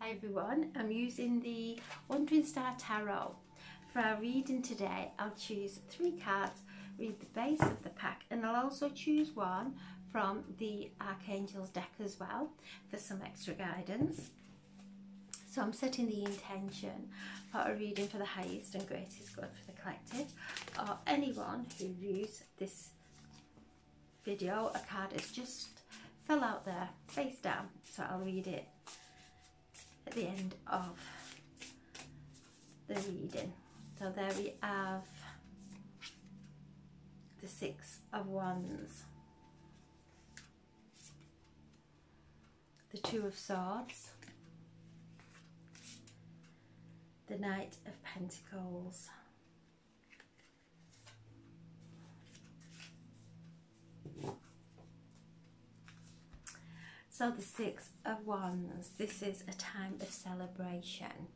Hi everyone, I'm using the Wandering Star Tarot. For our reading today, I'll choose 3 cards, read the base of the pack, and I'll also choose one from the Archangel's deck as well for some extra guidance. So I'm setting the intention for a reading for the highest and greatest good for the collective, or anyone who views this video. A card has just fell out there face down, so I'll read it at the end of the reading. So there we have the 6 of Wands, the 2 of Swords, the Knight of Pentacles, so the 6 of Wands. This is a time of celebration.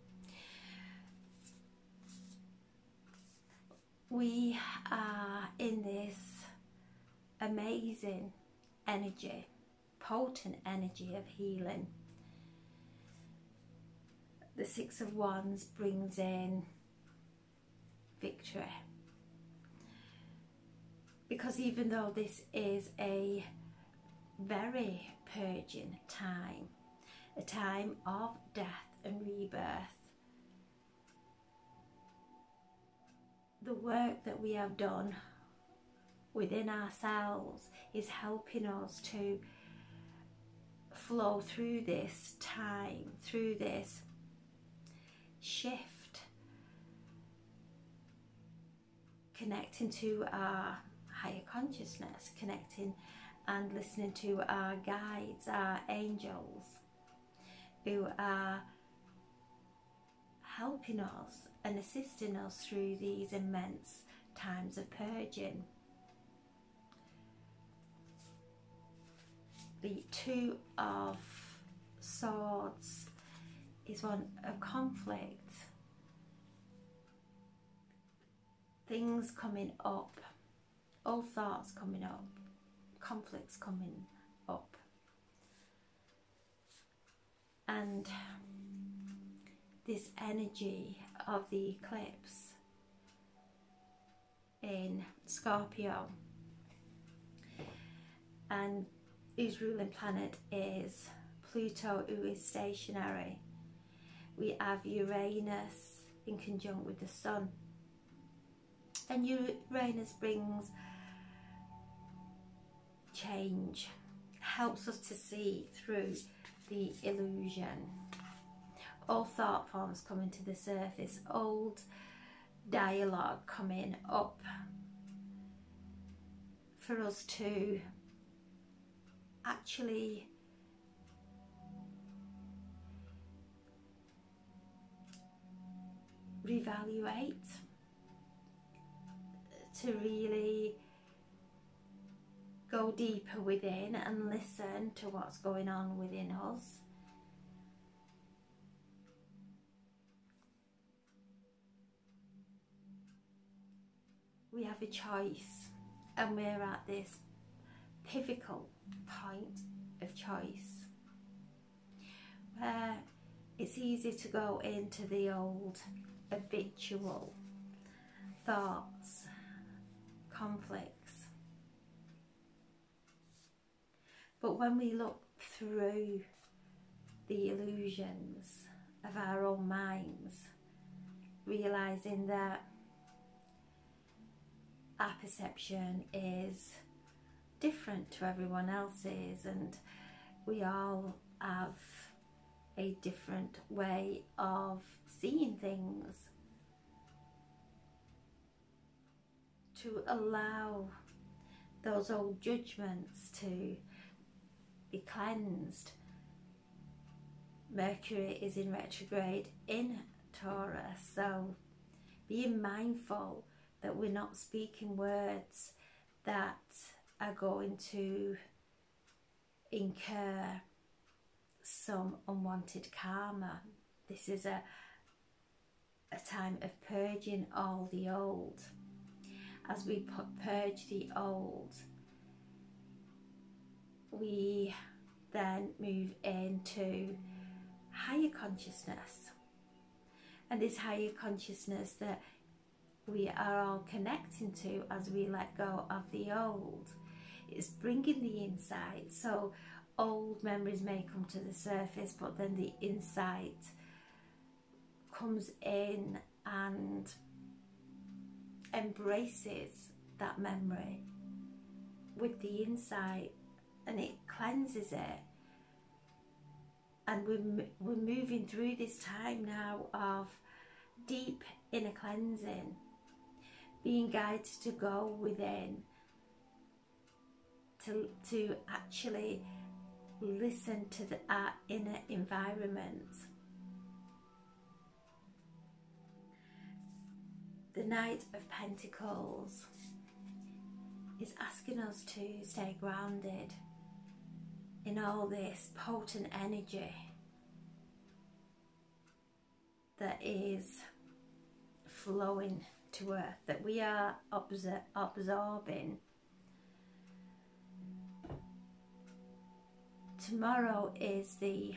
We are in this amazing energy, potent energy of healing. The 6 of Wands brings in victory. Because even though this is a very purging time, a time of death and rebirth, the work that we have done within ourselves is helping us to flow through this time, through this shift, connecting to our higher consciousness, connecting and listening to our guides, our angels, who are helping us and assisting us through these immense times of purging. The 2 of Swords is one of conflict, things coming up, old thoughts coming up, conflicts coming up, and this energy of the eclipse in Scorpio, and whose ruling planet is Pluto, who is stationary. We have Uranus in conjunct with the Sun, and Uranus brings change, helps us to see through the illusion. All thought forms coming to the surface, old dialogue coming up for us to actually reevaluate, to really go deeper within and listen to what's going on within us. We have a choice, and we're at this pivotal point of choice where it's easy to go into the old habitual thoughts, conflicts. But when we look through the illusions of our own minds, realizing that our perception is different to everyone else's, and we all have a different way of seeing things, to allow those old judgments to be cleansed. Mercury is in retrograde in Taurus, so being mindful that we're not speaking words that are going to incur some unwanted karma. This is a time of purging all the old. As we purge the old, we then move into higher consciousness. And this higher consciousness that we are all connecting to as we let go of the old is bringing the insight. So old memories may come to the surface, but then the insight comes in and embraces that memory with the insight, and it cleanses it. And we're moving through this time now of deep inner cleansing, being guided to go within, to actually listen to our inner environment. The Knight of Pentacles is asking us to stay grounded in all this potent energy that is flowing to Earth, that we are absorbing. Tomorrow is the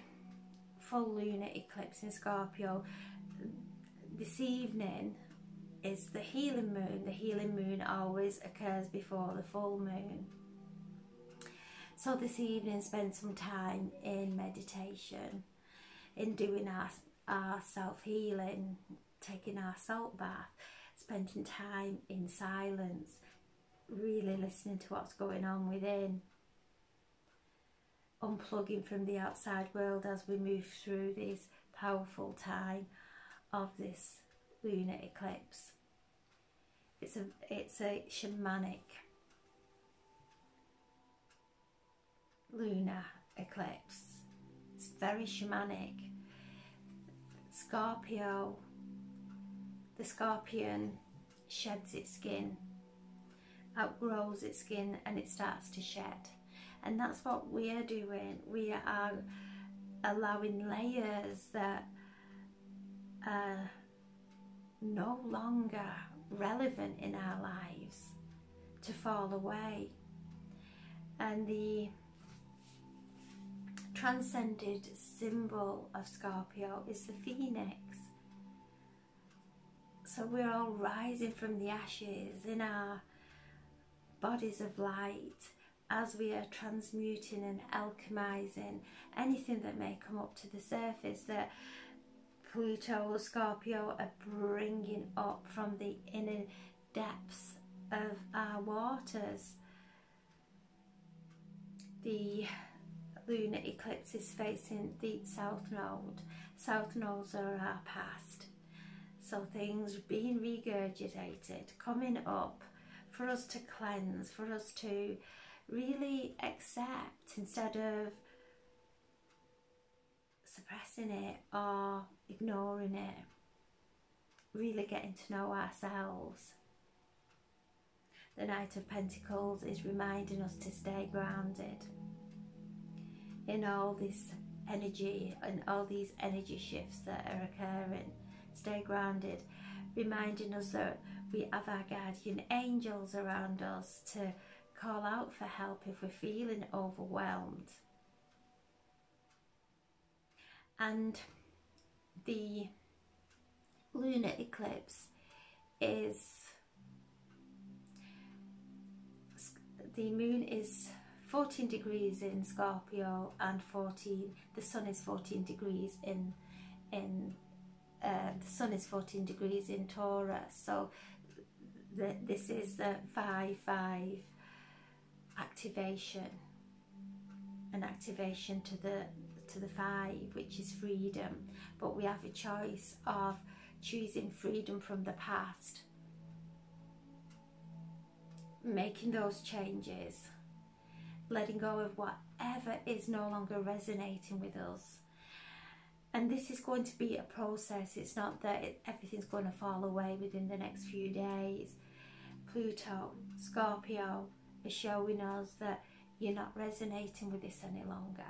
full lunar eclipse in Scorpio. This evening is the healing moon. The healing moon always occurs before the full moon. So this evening, spend some time in meditation, in doing our self-healing, taking our salt bath, spending time in silence, really listening to what's going on within, unplugging from the outside world as we move through this powerful time of this lunar eclipse. It's a shamanic lunar eclipse. It's very shamanic. Scorpio, the scorpion sheds its skin, outgrows its skin, and it starts to shed. And that's what we are doing. We are allowing layers that are no longer relevant in our lives to fall away. And the transcended symbol of Scorpio is the phoenix. So we're all rising from the ashes in our bodies of light as we are transmuting and alchemizing anything that may come up to the surface that Pluto or Scorpio are bringing up from the inner depths of our waters. The lunar eclipse is facing the south node. South nodes are our past. So things being regurgitated, coming up for us to cleanse, for us to really accept instead of suppressing it or ignoring it. Really getting to know ourselves. The Knight of Pentacles is reminding us to stay grounded in all this energy and all these energy shifts that are occurring. Stay grounded, reminding us that we have our guardian angels around us to call out for help if we're feeling overwhelmed. And the lunar eclipse is, the moon is 14 degrees in Scorpio and the sun is 14 degrees the sun is 14 degrees in Taurus. So this is the 5-5 activation, an activation to the 5, which is freedom. But we have a choice of choosing freedom from the past, making those changes, letting go of whatever is no longer resonating with us. And this is going to be a process. It's not that everything's going to fall away within the next few days. Pluto, Scorpio is showing us that you're not resonating with this any longer.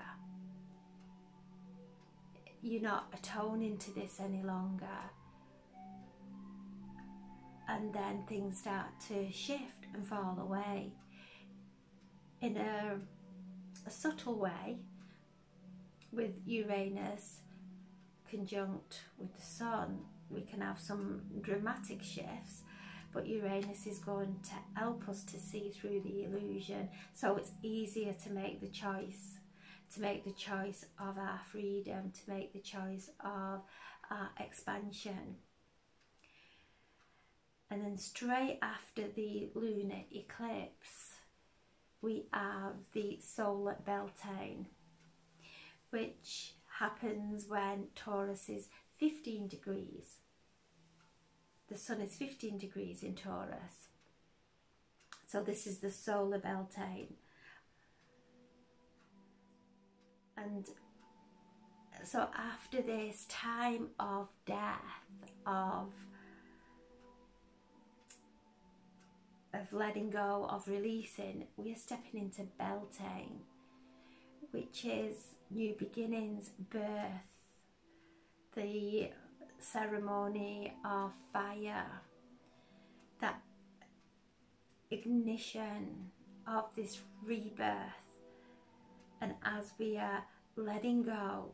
You're not atoning to this any longer. And then things start to shift and fall away in a subtle way, with Uranus conjunct with the sun, we can have some dramatic shifts, but Uranus is going to help us to see through the illusion, so it's easier to make the choice, of our freedom, to make the choice of our expansion. And then straight after the lunar eclipse, we have the solar Beltane, which happens when Taurus is 15 degrees. The sun is 15 degrees in Taurus. So this is the solar Beltane. And so after this time of death, of letting go, of releasing, we are stepping into Beltane, which is new beginnings, birth, the ceremony of fire, that ignition of this rebirth. And as we are letting go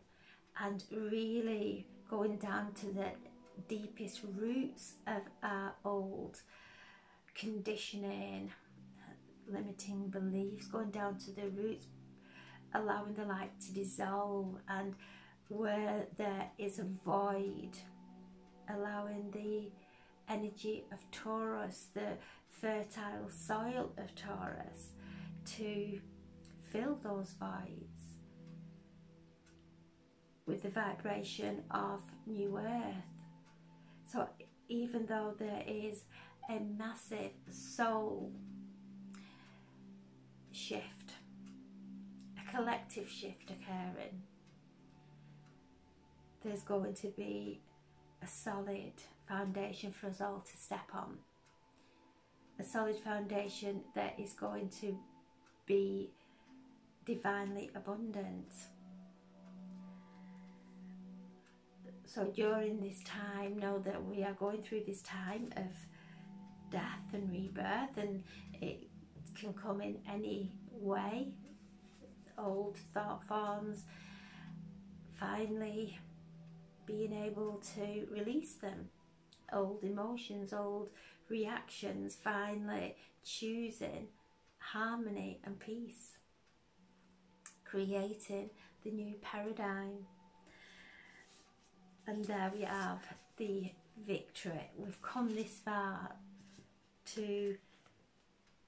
and really going down to the deepest roots of our old conditioning, limiting beliefs, going down to the roots, allowing the light to dissolve, and where there is a void, allowing the energy of Taurus, the fertile soil of Taurus, to fill those voids with the vibration of new earth. So even though there is a massive soul shift, a collective shift occurring, there's going to be a solid foundation for us all to step on. A solid foundation that is going to be divinely abundant. So during this time, know that we are going through this time of death and rebirth, and it can come in any way. Old thought forms, finally being able to release them. Old emotions, old reactions, finally choosing harmony and peace, creating the new paradigm. And there we have the victory. We've come this far to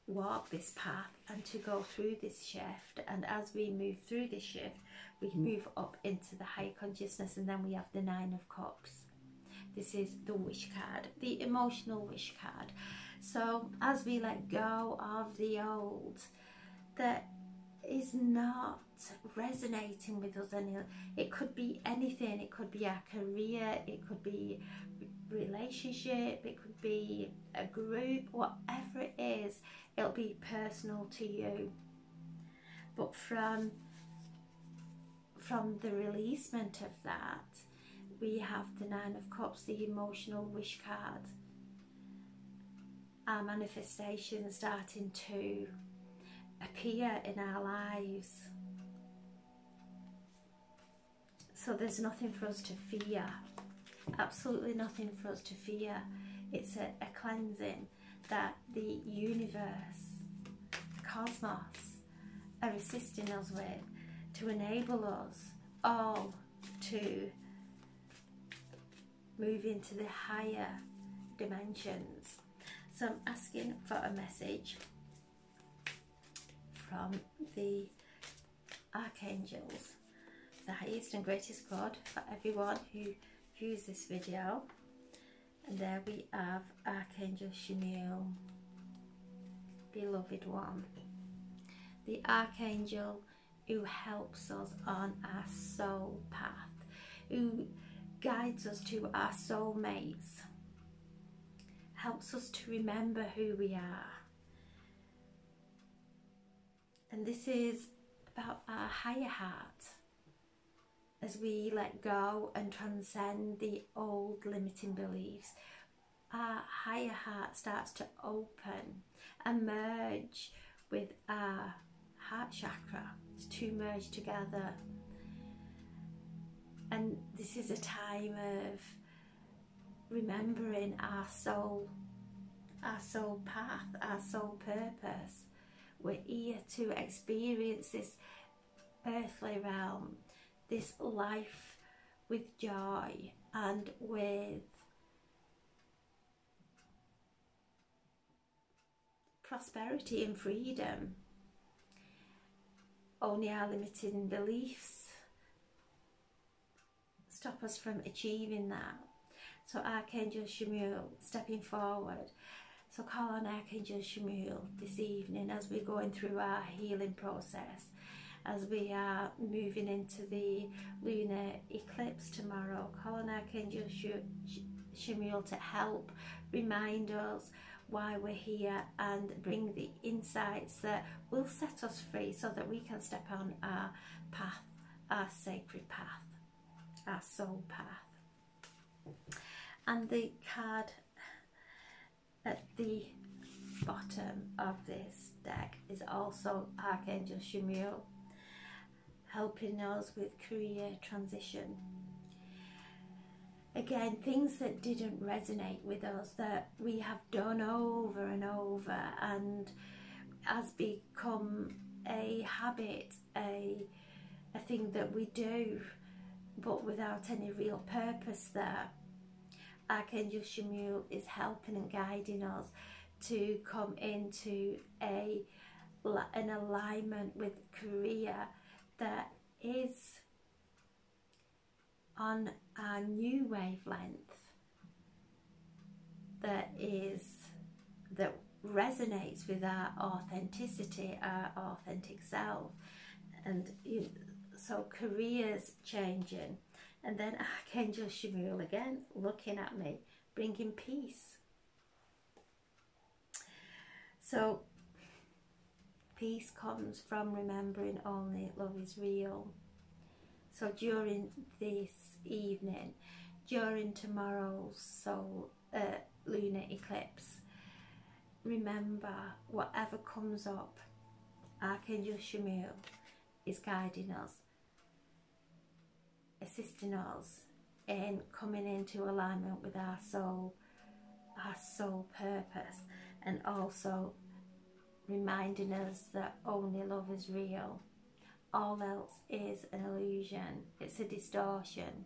walk this path and to go through this shift, and as we move through this shift, we move up into the higher consciousness, and then we have the Nine of Cups. This is the wish card, the emotional wish card. So as we let go of the old that is not resonating with us anymore, it could be anything, it could be our career, it could be relationship, it could be a group, whatever it is, it'll be personal to you. But from the releasement of that, we have the Nine of Cups, the emotional wish card. Our manifestation starting to appear in our lives. So there's nothing for us to fear, absolutely nothing for us to fear. It's a cleansing that the universe, the cosmos, are assisting us with to enable us all to move into the higher dimensions. So I'm asking for a message from the Archangels, the highest and greatest God, for everyone who views this video. And there we have Archangel Shamir, beloved one, the Archangel who helps us on our soul path, who guides us to our soulmates, helps us to remember who we are. And this is about our higher heart, as we let go and transcend the old limiting beliefs. Our higher heart starts to open and merge with our heart chakra, to merge together. And this is a time of remembering our soul path, our soul purpose. We're here to experience this earthly realm, this life with joy and with prosperity and freedom. Only our limiting beliefs stop us from achieving that. So Archangel Shamir stepping forward. So call on Archangel Shamir this evening as we're going through our healing process, as we are moving into the lunar eclipse tomorrow. Call on Archangel Shamir to help remind us why we're here and bring the insights that will set us free so that we can step on our path, our sacred path, our soul path. And the card at the bottom of this deck is also Archangel Shamir, helping us with career transition. Again, things that didn't resonate with us, that we have done over and over and has become a habit, a thing that we do, but without any real purpose there. Archangel Shamir is helping and guiding us to come into an alignment with career that is on our new wavelength, that resonates with our authenticity, our authentic self. And so careers changing, and then Archangel Shamir again looking at me, bringing peace. So peace comes from remembering only love is real. So during this evening, during tomorrow's lunar eclipse, remember, whatever comes up, Archangel Shamir is guiding us, assisting us in coming into alignment with our soul purpose, and also reminding us that only love is real. All else is an illusion, it's a distortion.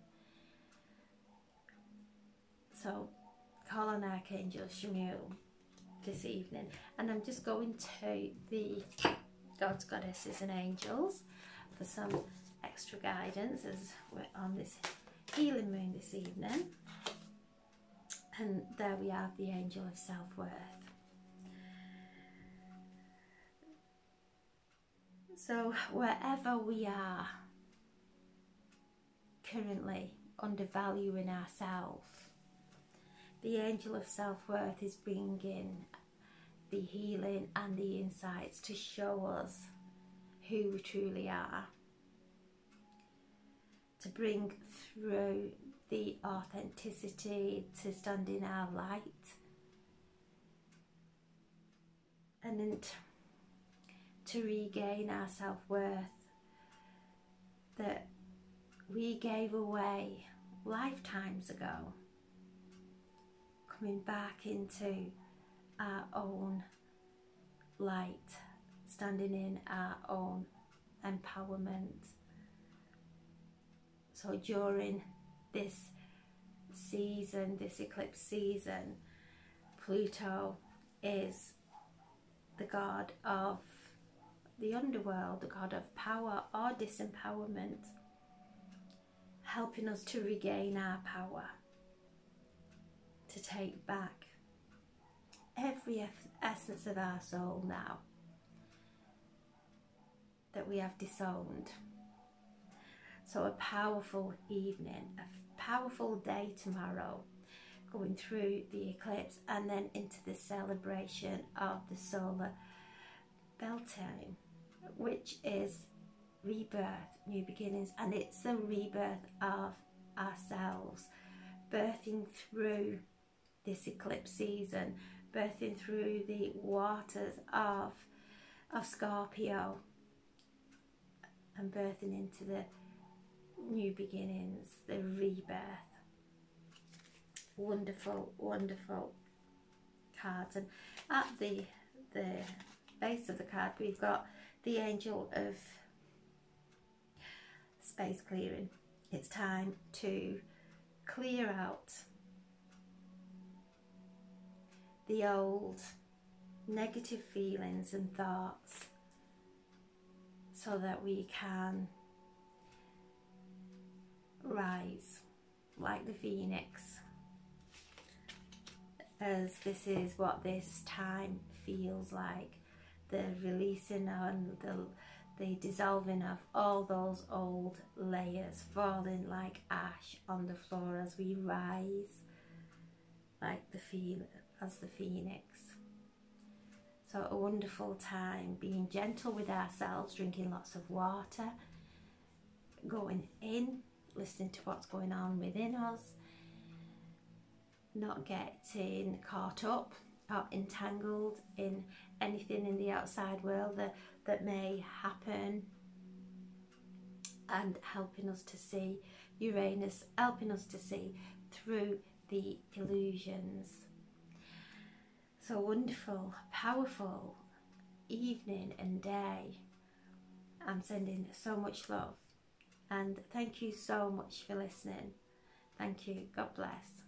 So call on Archangel Shamir this evening, and I'm just going to the gods, goddesses and angels for some extra guidance as we're on this healing moon this evening. And there we have the angel of self-worth. So wherever we are currently undervaluing ourselves, the angel of self-worth is bringing the healing and the insights to show us who we truly are, to bring through the authenticity, to stand in our light, and then to regain our self-worth that we gave away lifetimes ago, coming back into our own light, standing in our own empowerment. So during this season, this eclipse season, Pluto is the god of the underworld, the god of power or disempowerment, helping us to regain our power, to take back every essence of our soul now that we have disowned. So a powerful evening, a powerful day tomorrow, going through the eclipse and then into the celebration of the solar Beltane, which is rebirth, new beginnings, and it's the rebirth of ourselves, birthing through this eclipse season, birthing through the waters of Scorpio, and birthing into the new beginnings, the rebirth. Wonderful, wonderful cards. And at the base of the card, we've got the Angel of Space Clearing. It's time to clear out the old negative feelings and thoughts so that we can rise like the phoenix, as this is what this time feels like, the releasing and the dissolving of all those old layers, falling like ash on the floor as we rise like the phoenix. So a wonderful time, being gentle with ourselves, drinking lots of water, going in, listening to what's going on within us, not getting caught up or entangled in anything in the outside world that may happen, and helping us to see Uranus, helping us to see through the illusions. So wonderful, powerful evening and day. I'm sending so much love, and thank you so much for listening. Thank you. God bless.